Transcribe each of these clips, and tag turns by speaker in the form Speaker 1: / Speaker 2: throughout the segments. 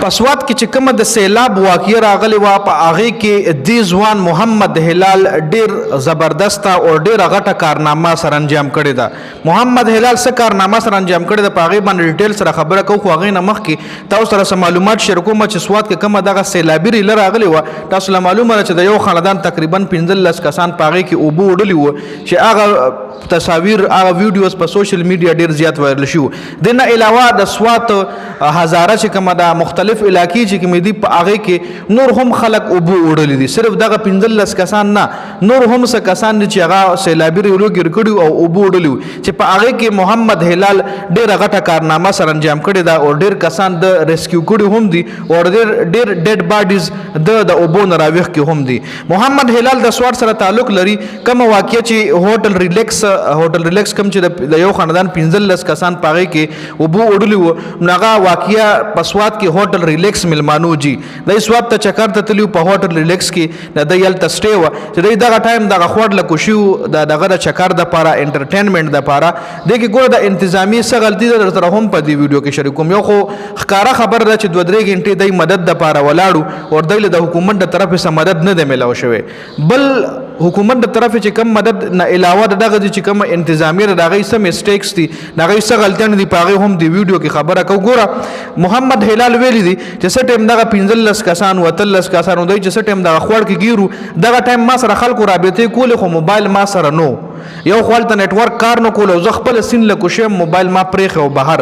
Speaker 1: پسوات کې چې کومه د سیلاب واقعه راغلی وه په هغې کې دې ځوان محمد هلال ډېر زبردسته او ډېره غټه کارنامه سره انجام کړې ده. محمد هلال څه کارنامه سره انجام کړې ده په هغې باندې ډیټیل سره خبره کوو، خو هغې نه مخکې تاسو سره څه معلومات شیر کوم چې سوات کې کومه دغه سیلابي ریله راغلې وه. تاسو له معلومه ده چې د یو خاندان تقریبا 15 کسان په هغې کې اوبه وړلي وو چې هغه تصاویر هغه ویډیوز په سوشل میډیا ډېر زیات وایرل شي. د نه علاوه د سوات هزاره چې کومه ده مختلف علاقې چې کومې دي په هغې کې نور هم خلک اوبه وړلي دي. صرف دغه 15 کسان نه، نور هم څه کسان دي چې هغه سیلابي ریلو ګیر کړي او اوبه وړلي چې په هغې کې محمد هلال ډېره غټه کارنامه سره انجام کړې ده او ډېر کسان د ریسکیو کړي هم دي او ډېر ډیډ باډیز د اوبو نه راویښ کې هم دي. محمد هلال د سوات سره تعلق لري. کومه واقعه چې هوټل ریلیکس کوم چې د یو خاندان 15 کسان په هغې کې اوبه وړلي وو، نو هغه واقعه په سوات کې هوټل ریلیکس ملمانو جي د سوات ته چکر ته تللي په هوټل ریلیکس کې د دوی هلته سټې وه چې دوی دغه ټایم دغه خوړ له کوشي د دغه د چکر دپاره انټرټینمنټ دپاره دې کې ګوره د انتظامي څه غلطي ده درسره هم په دې ویډیو کې شریکوم. یو خو ښکاره خبره ده چې 2-3 غنټې دوی مدد دپاره ولاړو او دوی له د حکومت د طرفې څه مدد نه دی میلاو شوی. بل حکومت د طرفې چې کم مدد نه علاوه د دغه چې کوم انتظامي د هغې څه مسټیکس دي د هغې څه غلطیانې دي په هغې هم د ویډیو کې خبره کوو. ګوره محمد هلال ویلي دي چې څه ټایم دغه 15 کسان 13 کسان دوی چې څه ټایم دغه خوړ کې ګیرو دغه ټایم ما سره خلکو رابطې کولې خو موبایل ما سره نو، یو خو هلته نیټورک کار نه کولو. زه خپله سین له کوشیم موبایل ما پرېښی و بهر،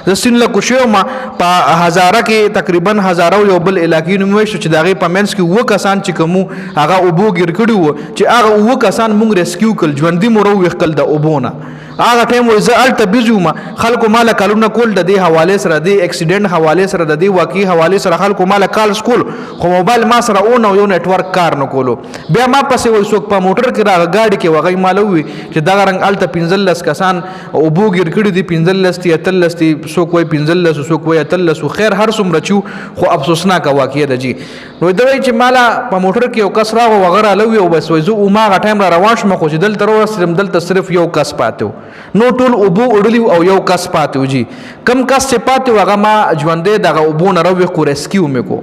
Speaker 1: زه سین له کوشیم په هزاره کې تقریبا هزاره یو بل علاقې نوم ویشو چې د هغې په منځ کې 7 کسان چې کومو هغه اوبو ګیر کړي وو چې هغه 7 کسان مونږ ریسکیو کړل، ژوندي مو راوویښ کړل د اوبو نه. هغه ټایم وایي زه هلته بیزي وم، خلکو ماله کالونه کول د دې حوالې سره د اکسیډنټ حوالې سره د دې واقعي حوالې سره خلکو ماله کالس کول، خو موبایل ما سره اون او یو نیټورک کار نه کولو. بیا ما پسې وایي څوک په موټر کې راغی ګاډي کې هغوی ماله ووایي چې دغه رنګ هلته 15 کسان اوبو ګیر کړي دي، 15 دي 18 دي، څوک وایي 15 څوک وایي 18. خیر هر څومره چې خو افسوسناکه واقعه ده جي. نو دا وایي چې ماله په موټر کې یو کس راغی وغیره لوي او بس وایي زه هماغه ټایم را روان شوم خو چې دلته راورسېدم دلته صرف یو کس پاتې و، نو ټول اوبو وړلي او یو کس پاتې و جي. کم کس چې پاتې و هغه ما ژوندی دغه اوبو نه راویښ کو ریسکیو مې کو.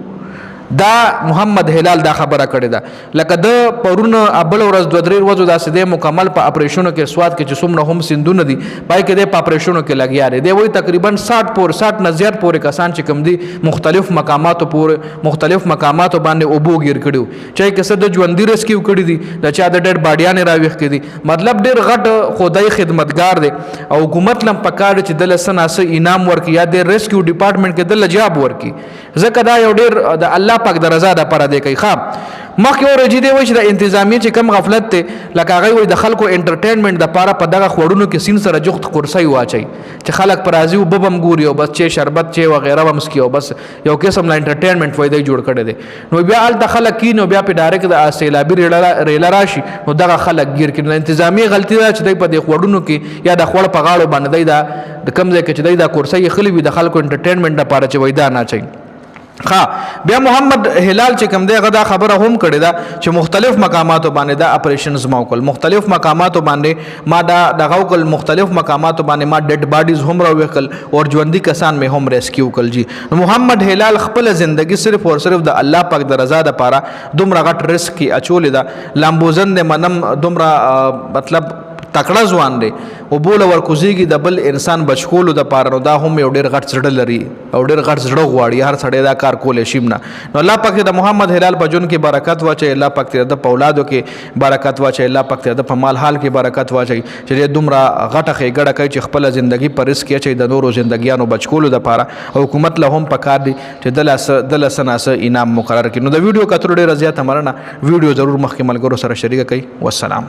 Speaker 1: دا محمد هلال دا خبره کړې ده. لکه د پرون بل ورځ 2-3 ورځو داسې دی مکمل په اپریشنو کې سوات کې چې څومره هم سیندونه دي پای کې دی په اپریشنو کې لګیا دی. دی وایي تقریبا 60 نه زیات پورې کسان چې کوم دي مختلف مقاماتو باندې اوبو ګیر کړي، چا یې کسه د ژوندي ریسکیو کړي دي، د چا د ډېډ باډیانې راویښ کړي دي. مطلب ډېر غټ خدای خدمتګار دی او حکومت لم پکار چې دله څه ناسه انعام ورکړي یا د ریسکیو ډپارټمنټ کې دله جاب ورکړي، ځکه دا یو ډېر د الله پاک د رضا دپاره دی کوي. مخکې ورجې دی وایي چې د انتظامیې چې کم غفلت دی لکه هغوی وایي د خلکو انټرټینمنټ دپاره په دغه خوړونو کې سین سره جغت قرصۍ واچوي چې خلک په راځي اوبه به هم ګوري او بس چې شربت چې وغیره به هم څکي او بس یو قسم له انټرټینمنټ وایي دی جوړ کړی دی. نو بیا هلته خلک کیني او بیا پې ډایرکټ د سیلابي ریله راشي نو دغه خلک ګیر کړي. انتظامیې غلطي ده چې دی په دې خوړونو کې یا د خوړ په غاړو باندې دی د کوم ځای کې چې دی دا قرصۍ یې وي د خلکو انټرټینمنټ دپاره چې وایي دا نه اچوي. بیا محمد هلال چې کوم دی هغه دا خبره هم کړې ده چې مختلف مقاماتو باندې دا اپریشنز ما وکړل، مختلف مقاماتو باندې ما دغه وکړل، مختلف مقاماتو باندې ما ډیډ باډیز هم راویښ کړل او ژوندي کسان مې هم ریسکیو کړل جي. نو محمد هلال خپله زندګي صرف او صرف د الله پاک د رضا دپاره دومره غټ رسک کې اچولې ده. لامبوزن دی منم دومره مطلب تکړه ځوان دی او بوله ورکوزیږي د بل انسان بچکولو دپاره، نو دا هم یو ډېر غټ زړه لري او ډېر غټ زړه غواړي هر سړی دا کار کولی شي نه. نو الله پاک د محمد هلال په ژوند کې برکت واچوي، الله پاک د په اولادو کې برکت واچوي، الله پاک د په مال حال کې برکت واچوي چې دومره غټه ښېګړه کوي چې خپله زندګي په رسک کې اچوي د نورو زندګیانو بچکولو دپاره. او حکومت له هم پکار دی چې دله څه ناسه انعام مقرر کړي. نو د ویډیو کتلو ډېره زیاته مننه. ویډیو ضرور مخکې ملګرو سره شریکه کړئ. والسلام.